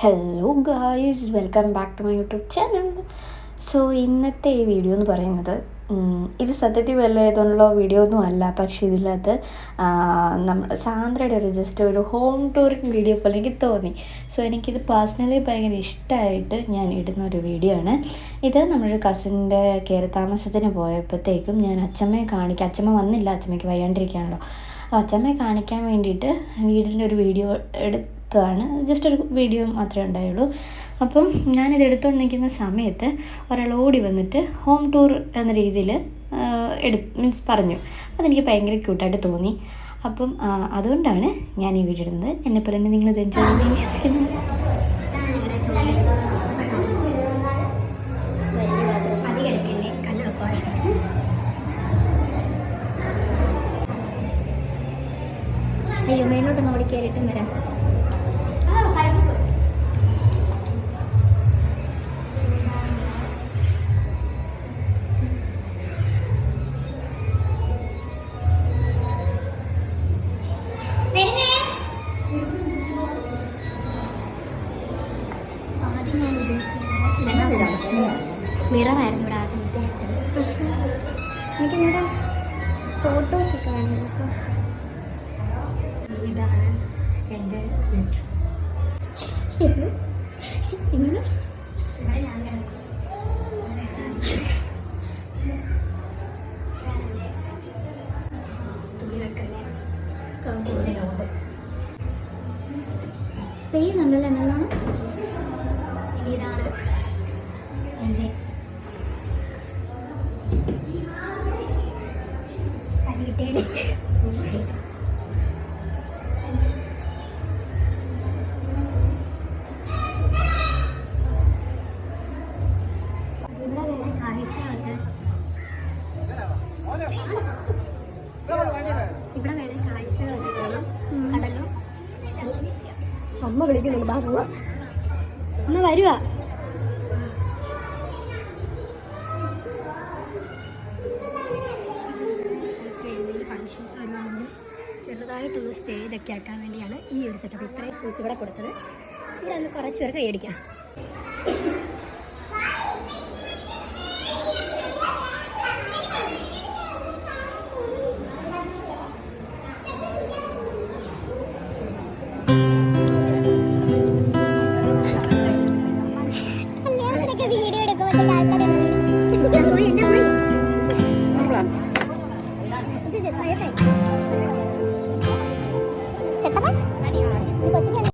Hello guys, welcome back to my YouTube channel. So ഇന്നത്തെ ഈ video എന്ന് പറയുന്നത് ഇത് സത്യത്തിൽ വല്ലതുള്ള വീഡിയോ ഒന്നും അല്ല. പക്ഷേ ഇതിനകത്ത് സാന്ദ്രയുടെ ജസ്റ്റ് ഒരു ഹോം ടൂറിങ് വീഡിയോ പോലെ എനിക്ക് തോന്നി. സോ എനിക്കിത് പേഴ്സണലി ഭയങ്കര ഇഷ്ടമായിട്ട് ഞാൻ ഇടുന്ന ഒരു വീഡിയോ ആണ് ഇത്. നമ്മളൊരു കസിൻ്റെ കയറി താമസത്തിന് പോയപ്പോഴത്തേക്കും ഞാൻ അച്ഛമ്മ വന്നില്ല, അച്ഛമ്മയ്ക്ക് വയ്യാണ്ടിരിക്കുകയാണല്ലോ. അച്ഛമ്മയെ കാണിക്കാൻ വേണ്ടിയിട്ട് വീടിൻ്റെ ഒരു വീഡിയോ എടുത്തതാണ്. ജസ്റ്റ് ഒരു വീഡിയോ മാത്രമേ ഉണ്ടായുള്ളൂ. അപ്പം ഞാനിത് എടുത്തുകൊണ്ട് നിൽക്കുന്ന സമയത്ത് ഒരാൾ ഓടി വന്നിട്ട് ഹോം ടൂർ എന്ന രീതിയിൽ പറഞ്ഞു. അതെനിക്ക് ഭയങ്കര ക്യൂട്ടായിട്ട് തോന്നി. അപ്പം അതുകൊണ്ടാണ് ഞാൻ ഈ വീഡിയോ ഇടുന്നത്. എന്നെപ്പോലെ തന്നെ നിങ്ങളിത് എൻജോയ് ചെയ്യുമെന്ന് വിശ്വസിക്കുന്നു. അയ്യോ, മേലോട്ടൊന്ന് ഓടി കയറിയിട്ടും വരാം. മിററായിരുന്നു ഇവിടെ ആദ്യം ഉദ്ദേശിച്ചത്. പക്ഷേ എനിക്കെന്നോട് ഫോട്ടോസൊക്കെ വേണം നോക്കാം. ഇതാണ് എൻ്റെ ബെഡ്റൂം. ഇങ്ങനെ സ്പേസ് ഉണ്ടല്ലോ നല്ലോണം. ഇതാണ് എൻ്റെ അടിയിട്ടേൽ ഇവിടെ വേണേ കാഴ്ചകളൊക്കെ കാണാം. കടലും അമ്മ വിളിക്കുന്നുണ്ട്, ബാ പോവാ. അമ്മ വരുവാ. ഫങ്ഷൻസ് വരുവാണെങ്കിൽ ചെറുതായിട്ടൊന്ന് സ്റ്റേജൊക്കെ ആക്കാൻ വേണ്ടിയാണ് ഈ ഒരു സെറ്റപ്പ് ഇത്രയും സ്പേസ് ഇവിടെ കൊടുത്തത്. ഇവിടെ ഒന്ന് കുറച്ച് പേർക്ക് കൈയടിക്കാം.